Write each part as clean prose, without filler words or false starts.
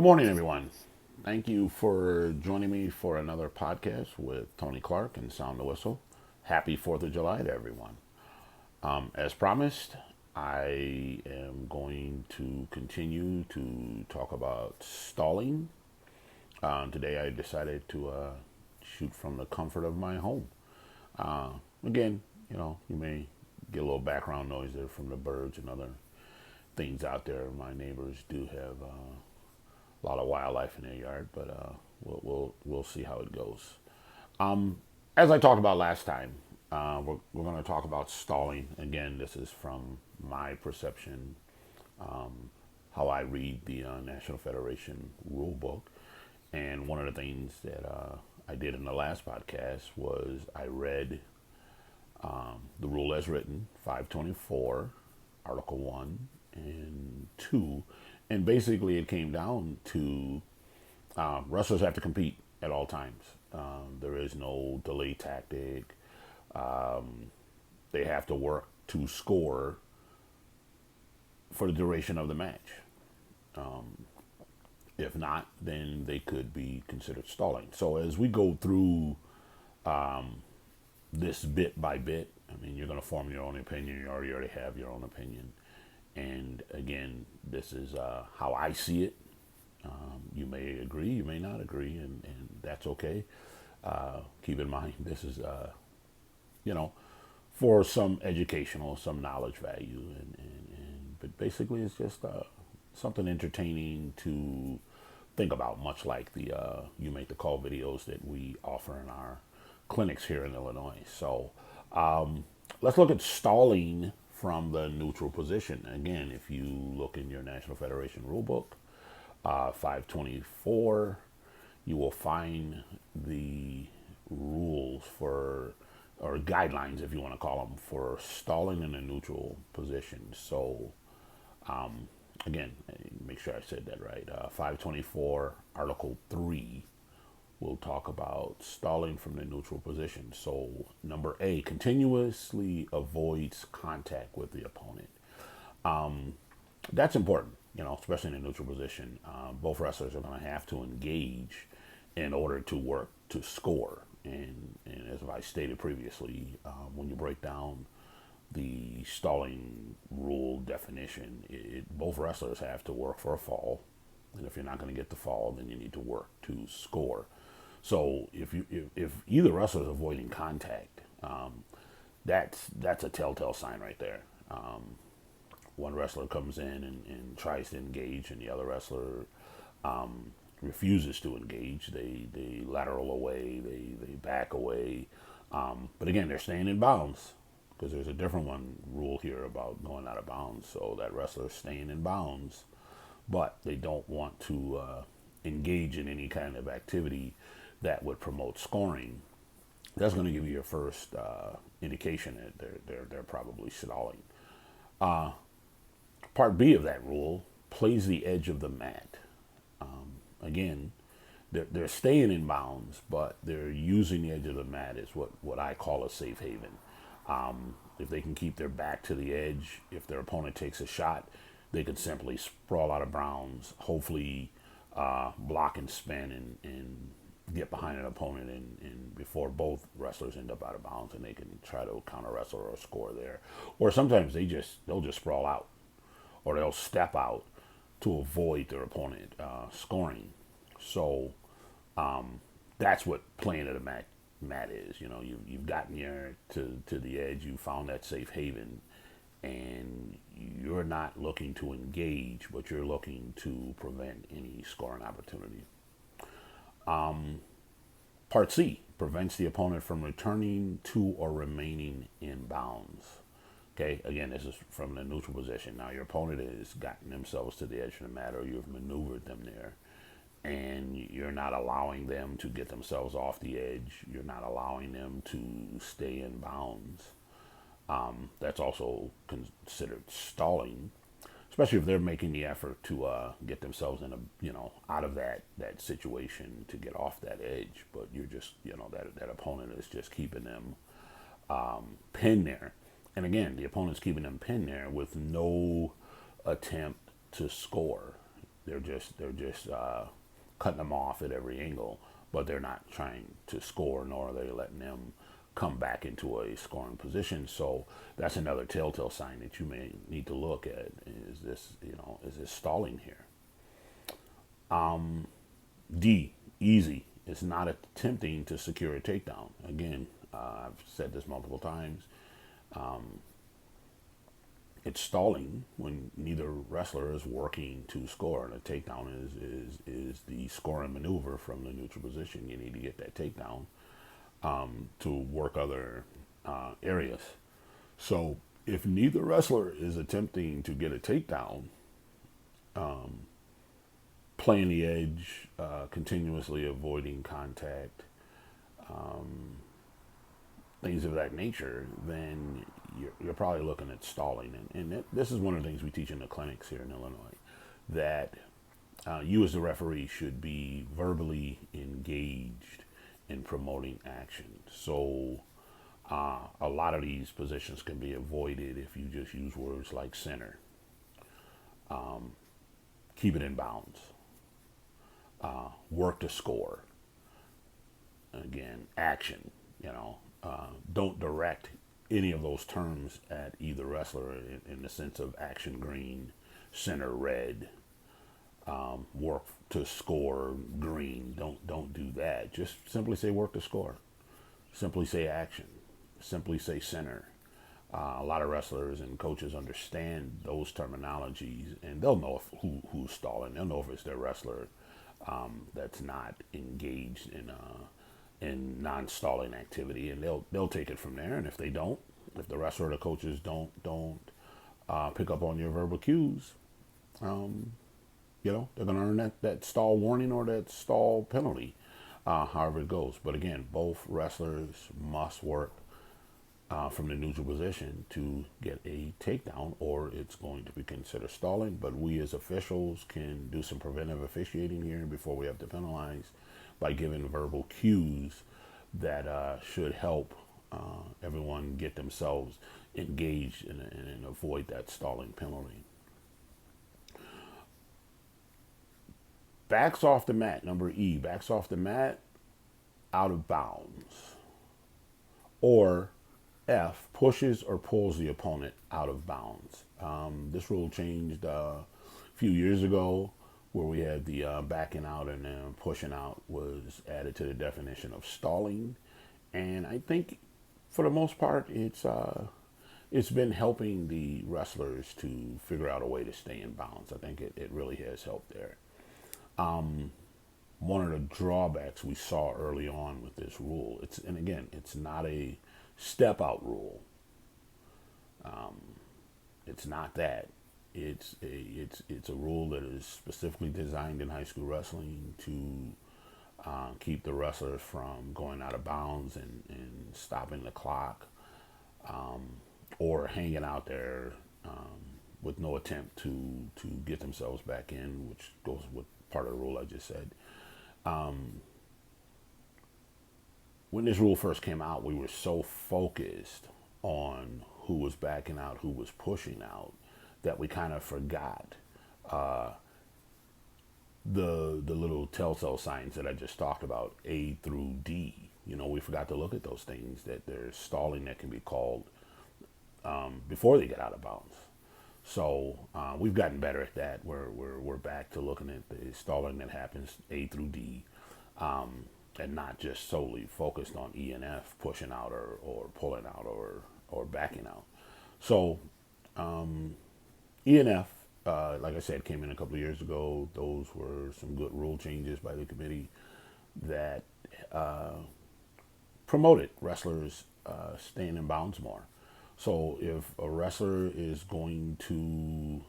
Good morning, everyone. Thank you for joining me for another podcast with Tony Clark and Sound the Whistle. Happy 4th of July to everyone. As promised, I am going to continue to talk about stalling. Today, I decided to shoot from the comfort of my home. Uh, Again, you may get a little background noise there from the birds and other things out there. My neighbors do have a lot of wildlife in their yard, but we'll see how it goes. As I talked about last time, we're going to talk about stalling. Again, this is from my perception, how I read the National Federation rule book. And one of the things that I did in the last podcast was I read the rule as written, 524, Article 1 and 2. And basically, it came down to wrestlers have to compete at all times. There is no delay tactic. They have to work to score for the duration of the match. If not, then they could be considered stalling. So as we go through this bit by bit, I mean, you're going to form your own opinion. You already have your own opinion. And again, this is how I see it. You may agree, you may not agree, and that's okay. Keep in mind, this is, for some educational, some knowledge value, but basically it's just something entertaining to think about, much like the You Make the Call videos that we offer in our clinics here in Illinois. So let's look at stalling from the neutral position. Again, if you look in your National Federation rulebook, 524, you will find the rules for, or guidelines, if you want to call them, for stalling in a neutral position. So, again, make sure I said that right. 524, Article 3, will talk about stalling from the neutral position. So, number A, continuously avoids contact with the opponent. That's important, especially in a neutral position. Both wrestlers are going to have to engage in order to work to score. And as I stated previously, when you break down the stalling rule definition, both wrestlers have to work for a fall. And if you're not going to get the fall, then you need to work to score. So if either wrestler is avoiding contact, that's a telltale sign right there. One wrestler comes in and tries to engage, and the other wrestler refuses to engage. They lateral away, they back away. But again, they're staying in bounds, because there's a different rule here about going out of bounds. So that wrestler is staying in bounds, but they don't want to engage in any kind of activity that would promote scoring. That's going to give you your first indication that they're probably stalling. Part B of that rule plays the edge of the mat. Again, they're staying in bounds, but they're using the edge of the mat as what I call a safe haven. If they can keep their back to the edge, if their opponent takes a shot, they could simply sprawl out of bounds, hopefully block and spin and get behind an opponent and before both wrestlers end up out of bounds, and they can try to counter wrestle or score there. Or sometimes they'll just sprawl out, or they'll step out to avoid their opponent scoring. So that's what playing at a mat is. You've gotten here to the edge, you found that safe haven, and you're not looking to engage, but you're looking to prevent any scoring opportunity. Part C prevents the opponent from returning to or remaining in bounds. Okay, again, this is from the neutral position. Now, your opponent has gotten themselves to the edge of the mat, or you've maneuvered them there, and you're not allowing them to get themselves off the edge. You're not allowing them to stay in bounds. That's also considered stalling, especially if they're making the effort to get themselves in out of that situation to get off that edge. But you're just, that opponent is just keeping them pinned there. And again, the opponent's keeping them pinned there with no attempt to score. They're just cutting them off at every angle, but they're not trying to score, nor are they letting them come back into a scoring position. So that's another telltale sign that you may need to look at. Is this stalling here? D, easy. It's not attempting to secure a takedown. Again, I've said this multiple times. It's stalling when neither wrestler is working to score. And a takedown is the scoring maneuver from the neutral position. You need to get that takedown to work other areas. So if neither wrestler is attempting to get a takedown, playing the edge, continuously avoiding contact, things of that nature, then you're probably looking at stalling. And this is one of the things we teach in the clinics here in Illinois, that you as the referee should be verbally engaged in promoting action. So a lot of these positions can be avoided if you just use words like center, keep it in bounds, work to score, again, action, don't direct any of those terms at either wrestler in the sense of action green, center red, work to score green. Don't do that. Just simply say work to score. Simply say action. Simply say center. A lot of wrestlers and coaches understand those terminologies, and they'll know who's stalling. They'll know if it's their wrestler that's not engaged in non-stalling activity, and they'll take it from there. And if they don't, if the wrestler or the coaches don't pick up on your verbal cues, they're going to earn that stall warning or that stall penalty, however it goes. But again, both wrestlers must work from the neutral position to get a takedown, or it's going to be considered stalling. But we as officials can do some preventive officiating here before we have to penalize by giving verbal cues that should help everyone get themselves engaged and avoid that stalling penalty. Backs off the mat, number E, backs off the mat out of bounds. Or F, pushes or pulls the opponent out of bounds. This rule changed a few years ago, where we had the backing out and pushing out was added to the definition of stalling. And I think for the most part, it's been helping the wrestlers to figure out a way to stay in bounds. I think it really has helped there. One of the drawbacks we saw early on with this rule, it's not a step out rule. It's not that. It's a rule that is specifically designed in high school wrestling to keep the wrestlers from going out of bounds and stopping the clock, or hanging out there with no attempt to get themselves back in, which goes with part of the rule I just said. When this rule first came out, we were so focused on who was backing out, who was pushing out, that we kind of forgot the little telltale signs that I just talked about, A through D. We forgot to look at those things, that there's stalling that can be called before they get out of bounds. So we've gotten better at that. We're back to looking at the stalling that happens A through D, and not just solely focused on E and F, pushing out or pulling out or backing out. So E and F, like I said, came in a couple of years ago. Those were some good rule changes by the committee that promoted wrestlers staying in bounds more. So if a wrestler is going to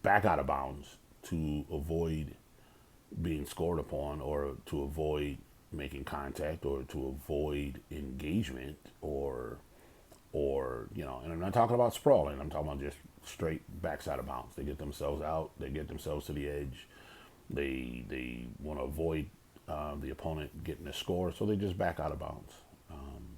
back out of bounds to avoid being scored upon, or to avoid making contact, or to avoid engagement, or and I'm not talking about sprawling, I'm talking about just straight backs out of bounds. They get themselves out, they get themselves to the edge, they want to avoid the opponent getting a score, so they just back out of bounds.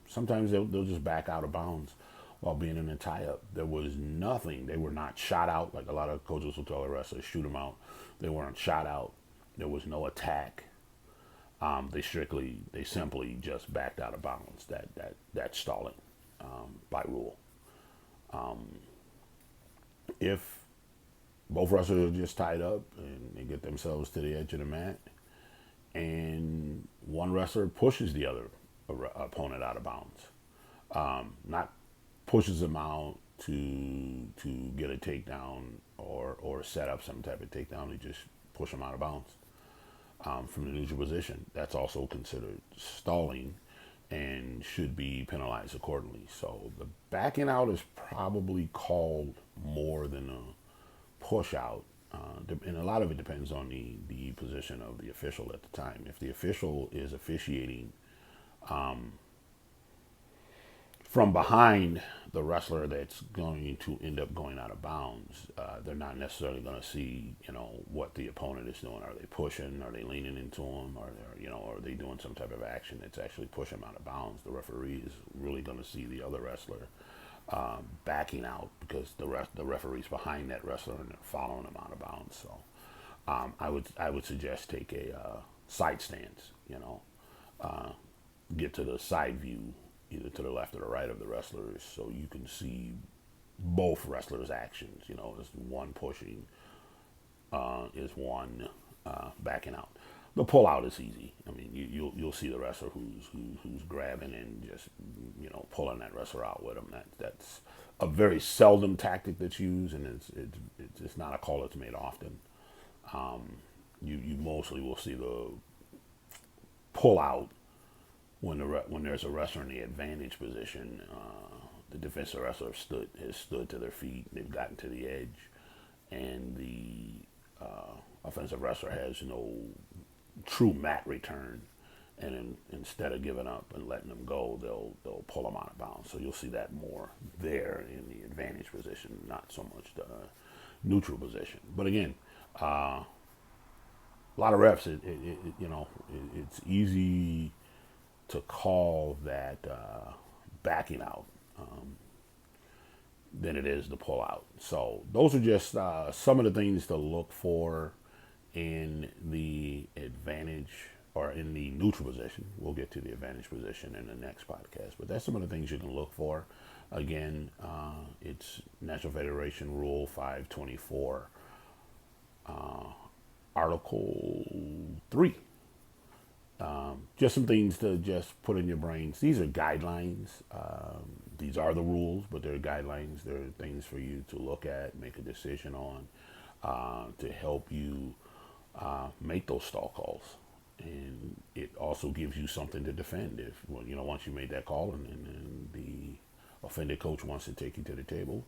Sometimes they'll just back out of bounds while being in a tie-up. There was nothing. They were not shot out like a lot of coaches will tell the wrestlers, shoot them out. They weren't shot out. There was no attack. They simply just backed out of bounds. That's stalling by rule. If both wrestlers are just tied up and they get themselves to the edge of the mat, and one wrestler pushes the other opponent out of bounds, not pushes them out to get a takedown or set up some type of takedown. They just push them out of bounds from the neutral position. That's also considered stalling and should be penalized accordingly. So the backing out is probably called more than a push out. And a lot of it depends on the position of the official at the time. If the official is officiating from behind the wrestler that's going to end up going out of bounds, they're not necessarily going to see, what the opponent is doing. Are they pushing? Are they leaning into him? Are they doing some type of action that's actually pushing him out of bounds? The referee is really going to see the other wrestler backing out because the referee's behind that wrestler and they're following him out of bounds. So I would suggest take a side stance. Get to the side view, either to the left or the right of the wrestlers, so you can see both wrestlers' actions. Is one pushing, is one backing out. The pull out is easy. I mean, you'll see the wrestler who's grabbing and just pulling that wrestler out with him. That's a very seldom tactic that's used, and it's not a call that's made often. You mostly will see the pull out when there's a wrestler in the advantage position. The defensive wrestler has stood to their feet. They've gotten to the edge, and the offensive wrestler has no true mat return. And instead of giving up and letting them go, they'll pull them out of bounds. So you'll see that more there in the advantage position, not so much the neutral position. But again, a lot of reps. It's easy to call that backing out than it is the pull out. So those are just some of the things to look for in the advantage or in the neutral position. We'll get to the advantage position in the next podcast, but that's some of the things you can look for. Again, it's National Federation Rule 524, Article 3. Just some things to just put in your brains. These are guidelines. These are the rules, but they're guidelines. They're things for you to look at, make a decision on, to help you make those stall calls. And it also gives you something to defend if, once you made that call and the offended coach wants to take you to the table.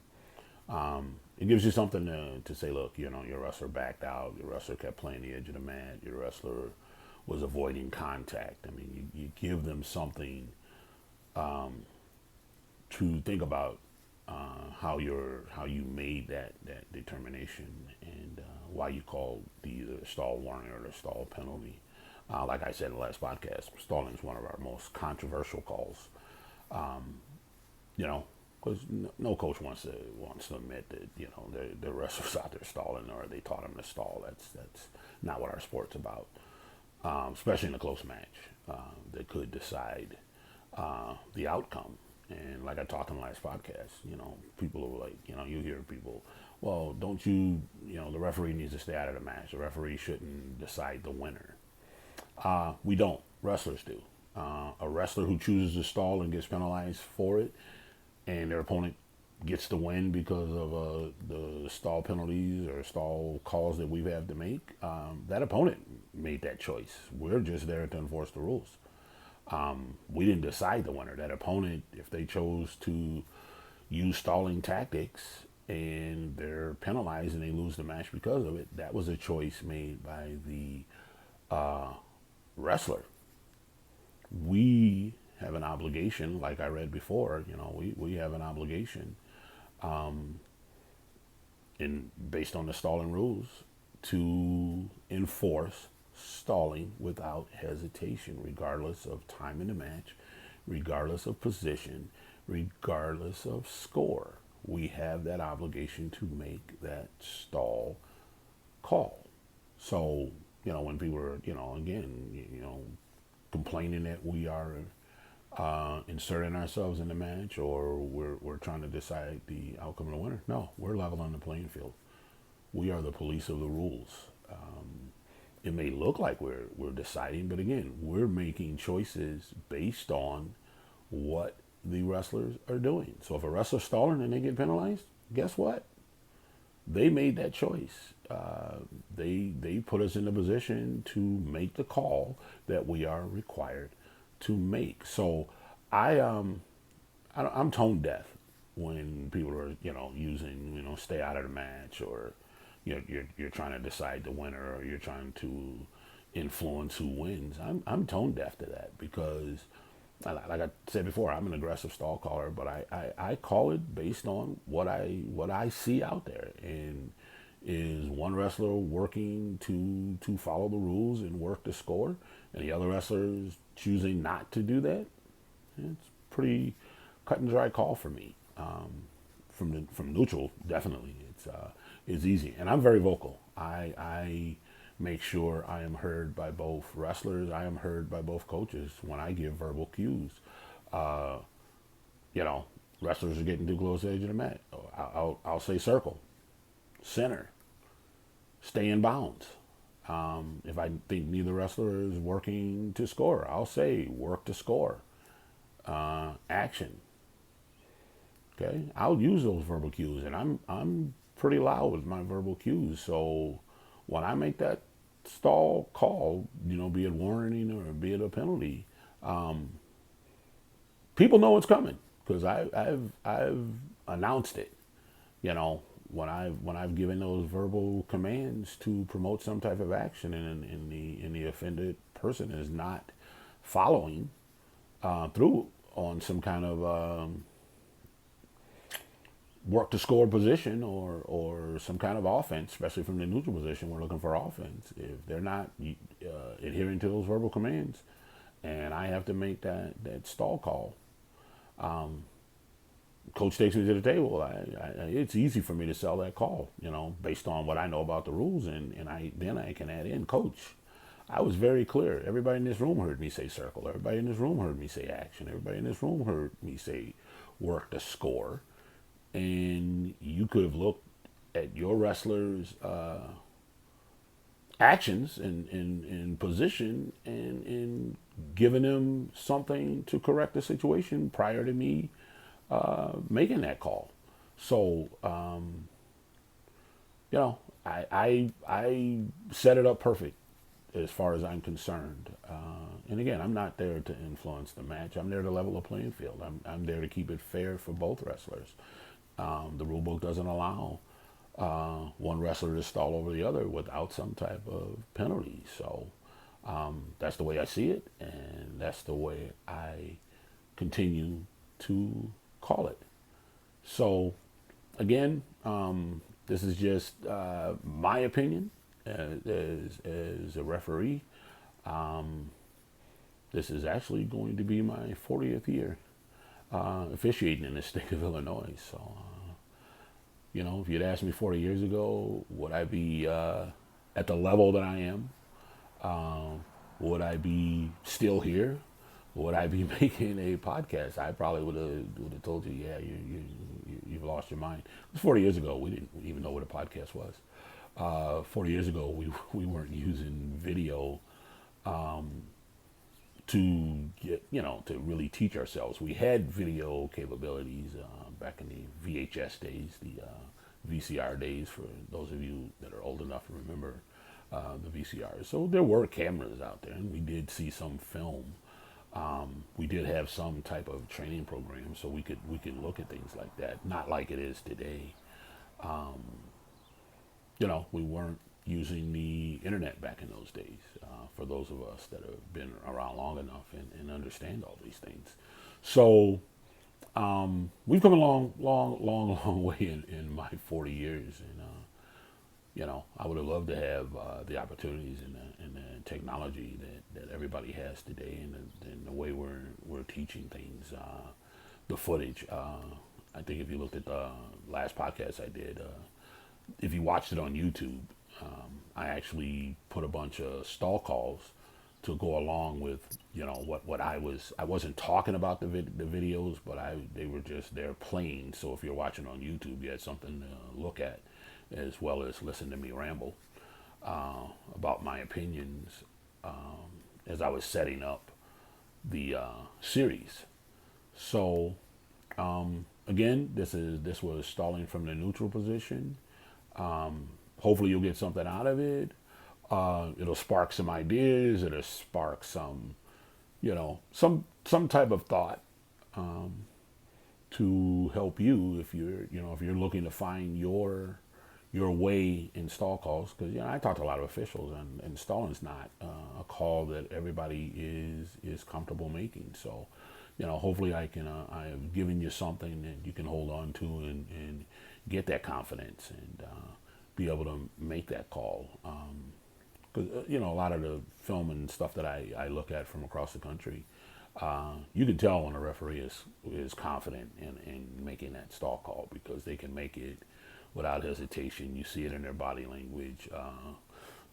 It gives you something to say, look, your wrestler backed out, your wrestler kept playing the edge of the mat, your wrestler was avoiding contact. I mean, you give them something to think about how you made that determination and why you called either the stall warning or the stall penalty. Like I said in the last podcast, stalling is one of our most controversial calls. Because no coach wants to admit that their wrestlers out there stalling or they taught them to stall. That's not what our sport's about. Especially in a close match that could decide the outcome. And like I talked in the last podcast, people are like, you hear people, well, don't you, the referee needs to stay out of the match. The referee shouldn't decide the winner. We don't. Wrestlers do. A wrestler who chooses to stall and gets penalized for it, and their opponent gets the win because of the stall penalties or stall calls that we have to make, that opponent made that choice. We're just there to enforce the rules. We didn't decide the winner. That opponent, if they chose to use stalling tactics and they're penalized and they lose the match because of it, that was a choice made by the wrestler. We have an obligation, like I read before, we have an obligation based on the stalling rules to enforce stalling without hesitation, regardless of time in the match, regardless of position, regardless of score. We have that obligation to make that stall call. So, when people are, again, complaining that we are inserting ourselves in the match, or we're trying to decide the outcome of the winner. No, we're level on the playing field. We are the police of the rules. It may look like we're deciding, but again, we're making choices based on what the wrestlers are doing. So if a wrestler's stalling and they get penalized, guess what? They made that choice. They put us in a position to make the call that we are required to make. So I'm tone deaf when people are using stay out of the match, or you're trying to decide the winner, or you're trying to influence who wins. I'm tone deaf to that, because like I said before, I'm an aggressive stall caller, but I call it based on what I see out there. And is one wrestler working to follow the rules and work the score, and the other wrestler is choosing not to do that? It's pretty cut and dry call for me. From neutral, definitely, it's easy, and I'm very vocal. I make sure I am heard by both wrestlers. I am heard by both coaches when I give verbal cues. Wrestlers are getting too close to the edge of the mat. I'll say circle, center, stay in bounds. If I think neither wrestler is working to score, I'll say work to score, action. Okay, I'll use those verbal cues, and I'm pretty loud with my verbal cues. So when I make that stall call, be it warning or be it a penalty, people know it's coming, because I've announced it. When I've given those verbal commands to promote some type of action, and the offended person is not following through on some kind of work to score position, or some kind of offense, especially from the neutral position. We're looking for offense. If they're not adhering to those verbal commands, and I have to make that stall call, coach takes me to the table. It's easy for me to sell that call, based on what I know about the rules, and I can add in, coach, I was very clear. Everybody in this room heard me say circle. Everybody in this room heard me say action. Everybody in this room heard me say work to score. And you could have looked at your wrestlers' actions and position, and given them something to correct the situation prior to me making that call. So, I set it up perfect as far as I'm concerned. And again, I'm not there to influence the match. I'm there to level the playing field. I'm there to keep it fair for both wrestlers. The rule book doesn't allow one wrestler to stall over the other without some type of penalty. So that's the way I see it, and that's the way I continue to call it. So again, this is just my opinion as a referee. This is actually going to be my 40th year officiating in the state of Illinois. So, if you'd asked me 40 years ago, would I be at the level that I am? Would I be still here? Would I be making a podcast? I probably would have told you, yeah, you've lost your mind. It was 40 years ago. We didn't even know what a podcast was. 40 years ago, we weren't using video to get, to really teach ourselves. We had video capabilities back in the VHS days, the VCR days, for those of you that are old enough to remember the VCRs. So there were cameras out there, and we did see some film. We did have some type of training program, so we could look at things like that. Not like it is today. We weren't using the internet back in those days, for those of us that have been around long enough and understand all these things. So we've come a long way in my 40 years, and I would have loved to have the opportunities and the technology that everybody has today, and the way we're teaching things. the footage. I think if you looked at the last podcast I did, if you watched it on YouTube, I actually put a bunch of stall calls to go along with, what I wasn't talking about the videos, but they were just there playing. So if you're watching on YouTube, you had something to look at as well as listen to me ramble about my opinions as I was setting up the series. So again, this was stalling from the neutral position. Hopefully you'll get something out of it. It'll spark some ideas. It'll spark some, some type of thought to help you if you're looking to find your way in stall calls. Because I talk to a lot of officials, and stalling's not a call that everybody is comfortable making. So, hopefully I have given you something that you can hold on to and get that confidence and be able to make that call. Because a lot of the film and stuff that I look at from across the country, you can tell when a referee is confident in making that stall call, because they can make it without hesitation. You see it in their body language.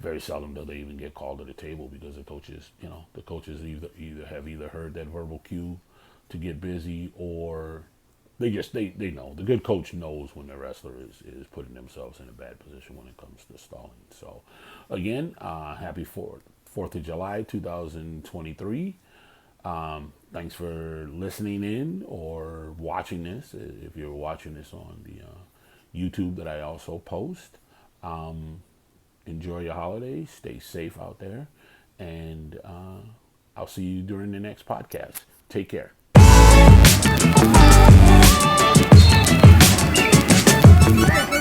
Very seldom do they even get called to the table, because the coaches either heard that verbal cue to get busy, or they know. The good coach knows when the wrestler is putting themselves in a bad position when it comes to stalling. So again, happy 4th of July 2023. Thanks for listening in or watching this. If you're watching this on the YouTube that I also post, enjoy your holidays. Stay safe out there. And I'll see you during the next podcast. Take care. Thank you.